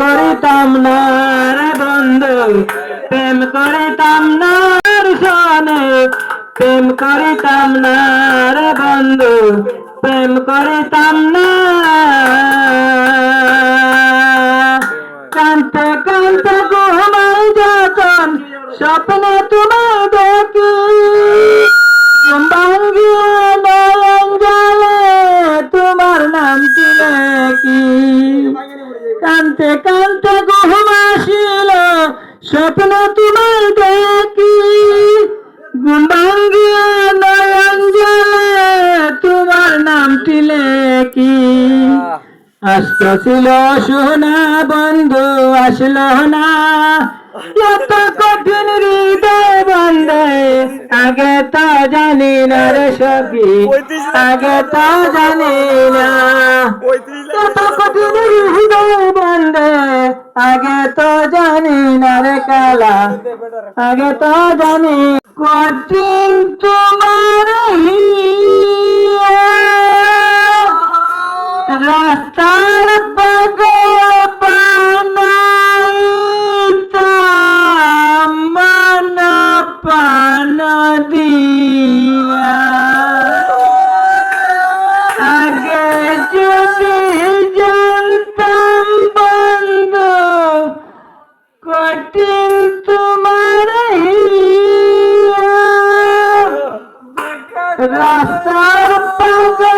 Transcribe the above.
করিতাম না রে বন্ধু, প্রেম করিতাম না সনে, প্রেম করিতাম না রে বন্ধু, প্রেম করিতাম না। কানতে কানতে ঘুমাই যখন স্বপ্নে তোমায় দেখি, ঘুম ভাঙিয়ে নয়ন জলে তোমার নামটি লেখি। কানতে কানতে ঘুম আসিল স্বপ্নে তোমায় দেখি, ঘুম ভাঙিয়ে নয়ন জলে তোমার নামটি লেখি। আসতেছিল সোনা বন্ধু আসলো না, এত কঠিন হৃদয় বন্ধে আগে তো জানি না রে সখী, আগে তো জানি না। এত কঠিন হৃদয় বন্ধে আগে তো জানি না রে কালা, আগে তো জানি। কঠিন তোমার রাস্তার পাগে বানাইতাম মন প্রাণ দিয়া, আগে যদি জানতাম বন্ধু কঠিন তোমার রাস্তার পাগে